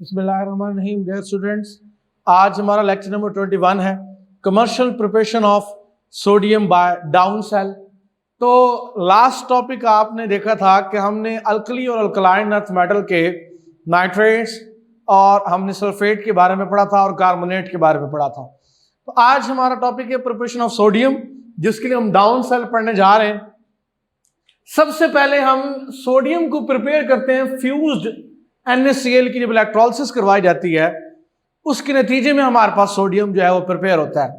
बिस्मिल्लाहिर्रहमानिर्रहीम। Dear students, आज हमारा लेक्चर नंबर 21 है, commercial preparation of sodium by Down cell. तो लास्ट टॉपिक आपने देखा था कि हमने अल्कली और अल्कलाइन अर्थ मेटल के नाइट्रेट्स और हमने सल्फेट के बारे में पढ़ा था और कार्बोनेट के बारे में पढ़ा था। तो आज हमारा टॉपिक है प्रिपरेशन ऑफ सोडियम, जिसके लिए हम डाउन सेल पढ़ने जा रहे हैं। सबसे पहले हम सोडियम को प्रिपेयर करते हैं फ्यूज्ड NaCl की जब इलेक्ट्रोलिसिस करवाई जाती है, उसके नतीजे में हमारे पास सोडियम जो है वो प्रिपेयर होता है।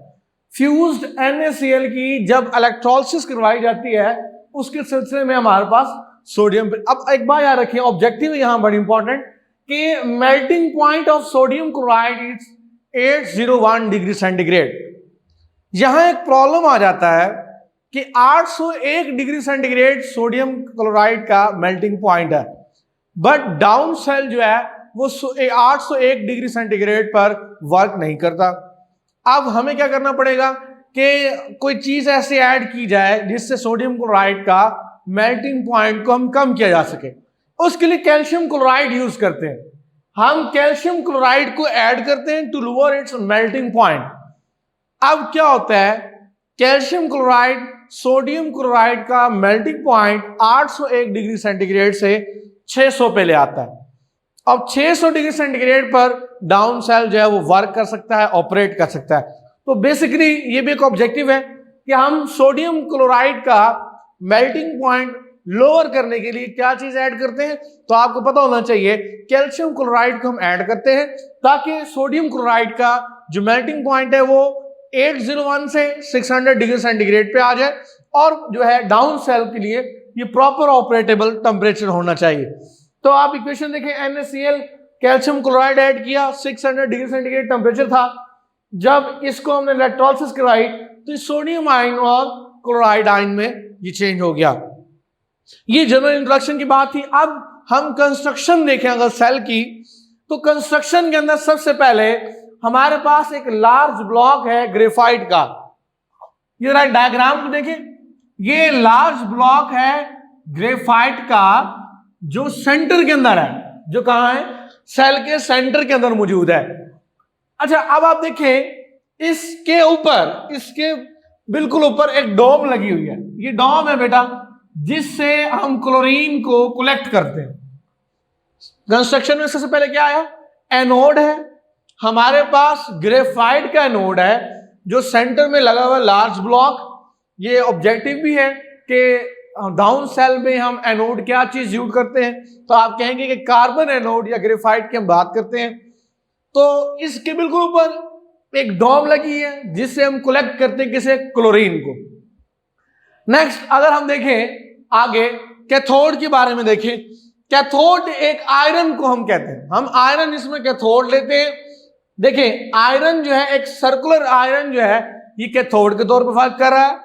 फ्यूज्ड NaCl की जब इलेक्ट्रोलिसिस करवाई जाती है, उसके सिलसिले में हमारे पास सोडियम। अब एक बात याद रखिए, ऑब्जेक्टिव यहां बड़ी इंपॉर्टेंट कि melting point of sodium chloride is 801 degree centigrade. यहां एक प्रॉब्लम आ जाता है कि 801 डिग्री सेंटीग्रेड सोडियम क्लोराइड का मेल्टिंग पॉइंट है, बट डाउन सेल जो है वो 801 डिग्री सेंटीग्रेड पर वर्क नहीं करता। अब हमें क्या करना पड़ेगा कि कोई चीज ऐसे ऐड की जाए जिससे सोडियम क्लोराइड का मेल्टिंग पॉइंट को हम कम किया जा सके। उसके लिए कैल्शियम क्लोराइड यूज करते हैं। हम कैल्शियम क्लोराइड को ऐड करते हैं to lower its melting point. अब क्या होता है, कैल्शियम क्लोराइड सोडियम क्लोराइड का मेल्टिंग पॉइंट 801 डिग्री सेंटीग्रेड से 600 पे ले आता है। अब 600 डिग्री सेंटीग्रेड पर डाउन सेल जो है वो वर्क कर सकता है, ऑपरेट कर सकता है। तो बेसिकली ये भी एक ऑब्जेक्टिव है कि हम सोडियम क्लोराइड का मेल्टिंग पॉइंट लोअर करने के लिए क्या चीज ऐड करते हैं। तो आपको पता होना चाहिए कैल्शियम क्लोराइड को हम ऐड करते हैं ताकि सोडियम क्लोराइड का जो मेल्टिंग पॉइंट है वो 801 से 600 डिग्री सेंटीग्रेड पे आ जाए, और जो है डाउन सेल के लिए ये प्रॉपर ऑपरेटेबल टेम्परेचर होना चाहिए। तो आप इक्वेशन देखें, NaCl कैल्शियम क्लोराइड ऐड किया, 600 डिग्री सेंटीग्रेड टेम्परेचर था। जब इसको हमने इलेक्ट्रोलिसिस कराई तो सोडियम आयन और क्लोराइड आयन में ये चेंज हो गया। ये जनरल इंट्रोडक्शन की बात थी। अब हम कंस्ट्रक्शन देखें अगर सेल की, तो कंस्ट्रक्शन के अंदर सबसे पहले हमारे पास एक लार्ज ब्लॉक है ग्रेफाइट का। ये राइट डायग्राम को देखें, ये लार्ज ब्लॉक है ग्रेफाइट का जो सेंटर के अंदर है, जो कहां है, सेल के सेंटर के अंदर मौजूद है। अच्छा, अब आप देखें इसके ऊपर, इसके बिल्कुल ऊपर एक डोम लगी हुई है। ये डोम है बेटा, जिससे हम क्लोरीन को कलेक्ट करते हैं। कंस्ट्रक्शन में सबसे पहले क्या आया, एनोड है हमारे पास, ग्रेफाइट का एनोड है जो सेंटर में लगा हुआ लार्ज ब्लॉक। ये ऑब्जेक्टिव भी है कि डाउन सेल में हम एनोड क्या चीज यूज करते हैं, तो आप कहेंगे कि कार्बन एनोड या ग्रेफाइट की हम बात करते हैं। तो इसके बिल्कुल ऊपर एक डोम लगी है जिससे हम कलेक्ट करते हैं किसे, क्लोरीन को। नेक्स्ट अगर हम देखें आगे कैथोड के बारे में देखें, कैथोड एक आयरन को हम कहते हैं, हम आयरन इसमें कैथोड लेते हैं। देखें आयरन जो है, एक सर्कुलर आयरन जो है, ये कैथोड के तौर पर वर्क कर रहा है,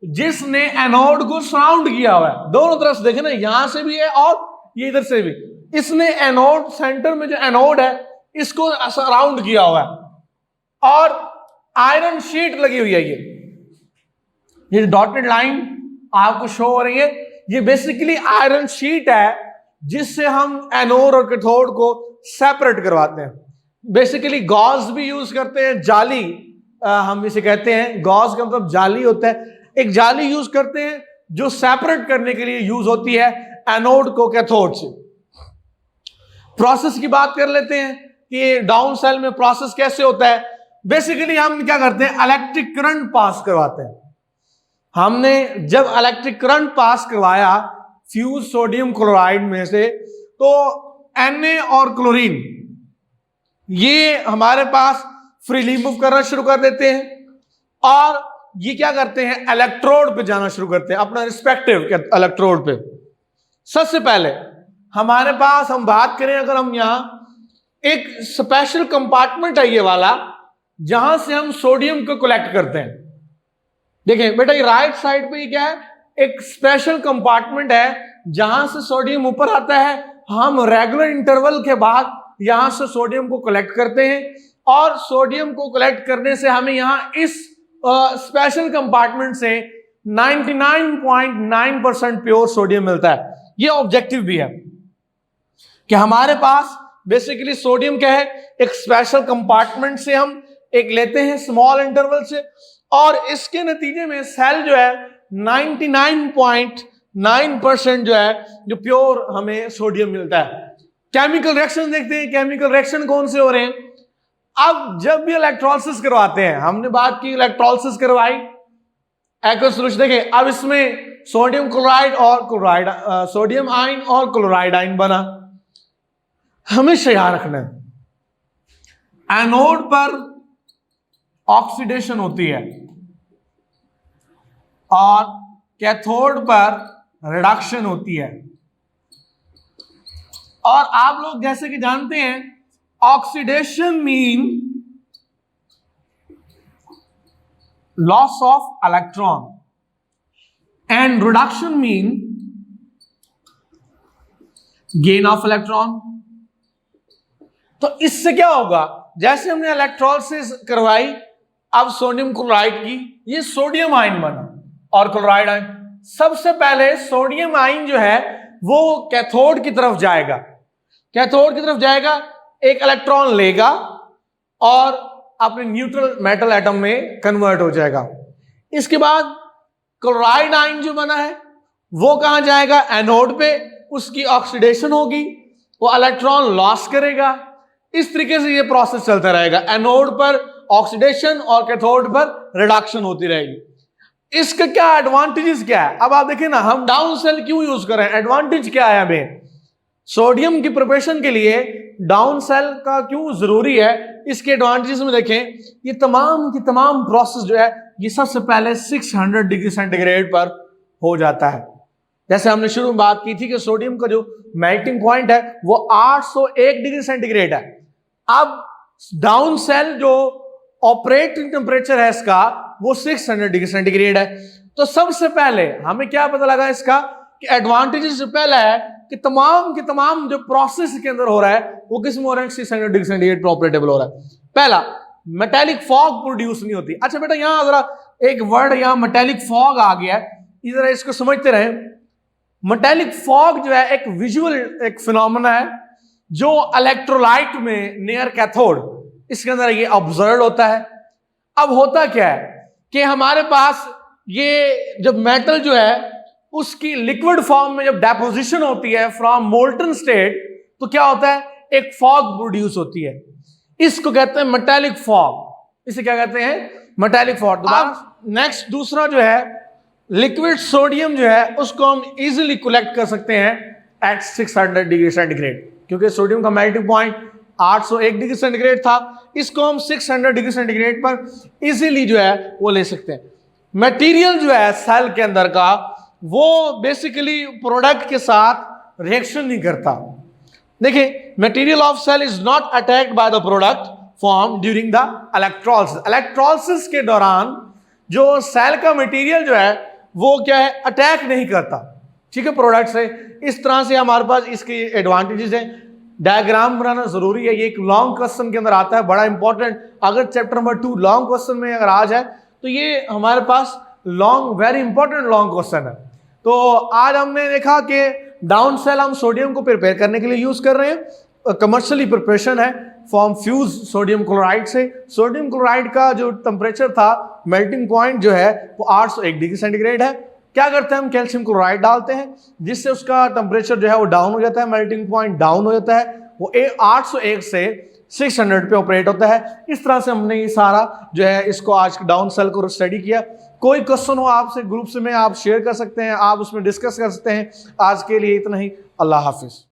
जिसने एनोड को सराउंड किया हुआ है। दोनों तरफ से देखें ना, यहां से भी है और ये इधर से भी। इसने एनोड, सेंटर में जो एनोड है इसको सराउंड किया हुआ है, और आयरन शीट लगी हुई है। ये डॉटेड लाइन आपको शो हो रही है, ये बेसिकली आयरन शीट है जिससे हम एनोड और कैथोड को सेपरेट करवाते हैं। बेसिकली गॉज भी यूज करते हैं, जाली हम इसे कहते हैं, गॉज का मतलब जाली होता है। एक जाली यूज करते हैं जो सेपरेट करने के लिए यूज होती है एनोड को कैथोड से। प्रोसेस की बात कर लेते हैं कि डाउन सेल में प्रोसेस कैसे होता है। बेसिकली हम क्या करते हैं, इलेक्ट्रिक करंट पास करवाते हैं। हमने जब इलेक्ट्रिक करंट पास करवाया फ्यूज सोडियम क्लोराइड में से, तो Na और क्लोरीन ये हमारे पास फ्रीली मूव करना शुरू कर देते हैं, और ये क्या करते हैं, इलेक्ट्रोड पे जाना शुरू करते हैं, अपना रिस्पेक्टिव इलेक्ट्रोड पे। सबसे पहले हमारे पास हम बात करें, अगर हम यहां एक स्पेशल कंपार्टमेंट है ये वाला, जहां से हम सोडियम को कलेक्ट करते हैं। देखें बेटा, ये राइट साइड पे ये क्या है, एक स्पेशल कंपार्टमेंट है जहां से सोडियम ऊपर आता है। हम रेगुलर इंटरवल के बाद यहां से सोडियम को कलेक्ट करते हैं, और सोडियम को कलेक्ट करने से हमें यहां इस स्पेशल कंपार्टमेंट से 99.9% प्योर सोडियम मिलता है। ये ऑब्जेक्टिव भी है कि हमारे पास बेसिकली सोडियम क्या है, एक स्पेशल कंपार्टमेंट से हम एक लेते हैं स्मॉल इंटरवल से, और इसके नतीजे में सेल जो है 99.9% जो है जो प्योर हमें सोडियम मिलता है। केमिकल रिएक्शन देखते हैं, केमिकल रिएक्शन कौन से हो रहे हैं। अब जब भी इलेक्ट्रोलिसिस करवाते हैं, हमने बात की इलेक्ट्रोलिसिस करवाई, एक्वस सॉल्यूशन देखें, अब इसमें सोडियम क्लोराइड और क्लोराइड सोडियम आयन और क्लोराइड आयन बना। हमेशा याद रखना है एनोड पर ऑक्सीडेशन होती है और कैथोड पर रिडक्शन होती है। और आप लोग जैसे कि जानते हैं oxidation mean loss of electron and reduction mean gain of electron. तो इससे क्या होगा, जैसे हमने इलेक्ट्रोलिसिस करवाई, अब सोडियम क्लोराइड की, ये सोडियम आयन बना और क्लोराइड आयन। सबसे पहले सोडियम आयन जो है वो कैथोड की तरफ जाएगा, कैथोड की तरफ जाएगा, एक इलेक्ट्रॉन लेगा और अपने न्यूट्रल मेटल एटम में कन्वर्ट हो जाएगा। इसके बाद क्लोराइड आयन जो बना है वो कहां जाएगा, एनोड पे, उसकी ऑक्सीडेशन होगी, वो इलेक्ट्रॉन लॉस करेगा। इस तरीके से ये प्रोसेस चलता रहेगा, एनोड पर ऑक्सीडेशन और कैथोड पर रिडक्शन होती रहेगी। इसका क्या एडवांटेजेस क्या है, अब आप देखिए ना, हम डाउन सेल क्यों यूज करें, एडवांटेज क्या है हमें सोडियम की प्रिपरेशन के लिए, डाउन सेल का क्यों जरूरी है, इसके एडवांटेजेस में देखें। ये तमाम की तमाम प्रोसेस जो है ये सबसे पहले 600 डिग्री सेंटीग्रेड पर हो जाता है। जैसे हमने शुरू में बात की थी कि सोडियम का जो मेल्टिंग पॉइंट है वो 801 डिग्री सेंटीग्रेड है। अब डाउन सेल जो ऑपरेटिंग टेम्परेचर है इसका वो 600 डिग्री सेंटीग्रेड है। तो सबसे पहले हमें क्या पता लगा इसका कि एडवांटेजेस जो पहला है कि तमाम जो प्रोसेस के अंदर हो रहा है वो किस में हो रहा है, 600 डिग्री सेंटीग्रेड पर ऑपरेटेबल हो रहा है। पहला, मेटेलिक फॉग प्रोड्यूस नहीं होती। अच्छा बेटा, यहां जरा एक वर्ड, यहां मेटेलिक फॉग आ गया है, इधर इसको समझते रहे। मेटेलिक फॉग जो है एक विजुअल एक फिनोमेना है जो इलेक्ट्रोलाइट में नियर कैथोड इसके अंदर ये ऑब्जर्व होता है। अब होता क्या है कि हमारे पास ये जब मेटल जो है उसकी लिक्विड फॉर्म में जब डेपोजिशन होती है फ्रॉम मोल्टन स्टेट, तो क्या होता है, एक फॉग प्रोड्यूस होती है, इसको कहते हैं मेटेलिक फॉग। इसे क्या कहते हैं, मेटेलिक फॉग। अब नेक्स्ट दूसरा जो है लिक्विड सोडियम जो है उसको हम इजीली कलेक्ट कर सकते हैं एट 600 डिग्री सेंटीग्रेड, क्योंकि सोडियम का मेल्टिंग पॉइंट 801 डिग्री सेंटीग्रेड था, इसको हम 600 डिग्री सेंटीग्रेड पर इजीली जो है वो ले सकते हैं। मटेरियल जो है सेल के अंदर का वो बेसिकली प्रोडक्ट के साथ रिएक्शन नहीं करता। देखिए, material of cell is not attacked by the product form during the electrolysis. Electrolysis के दौरान जो सेल का मटेरियल जो है वो क्या है, अटैक नहीं करता, ठीक है, प्रोडक्ट से। इस तरह से हमारे पास इसके एडवांटेजेस हैं। डायग्राम बनाना जरूरी है, ये एक लॉन्ग क्वेश्चन के अंदर आता है, बड़ा इंपॉर्टेंट। अगर चैप्टर नंबर 2 लॉन्ग क्वेश्चन में अगर आ जाए तो ये हमारे पास long, very important long question है। तो आज हमने देखा कि डाउन सेल हम सोडियम को प्रिपेयर करने के लिए यूज कर रहे हैं, कमर्शियली प्रिपरेशन है फॉर्म फ्यूज सोडियम क्लोराइड से। सोडियम क्लोराइड का जो टेम्परेचर था, मेल्टिंग पॉइंट जो है वो 801 डिग्री सेंटीग्रेड है। क्या करते हैं, हम कैल्शियम क्लोराइड डालते हैं जिससे उसका टेम्परेचर जो है वो डाउन हो जाता है, मेल्टिंग पॉइंट डाउन हो जाता है, वो 801 से 600 पे ऑपरेट होता है। इस तरह से हमने ये सारा जो है इसको आज डाउन सेल को स्टडी किया। कोई क्वेश्चन हो आपसे ग्रुप्स में आप शेयर कर सकते हैं, आप उसमें डिस्कस कर सकते हैं। आज के लिए इतना ही, अल्लाह हाफिज।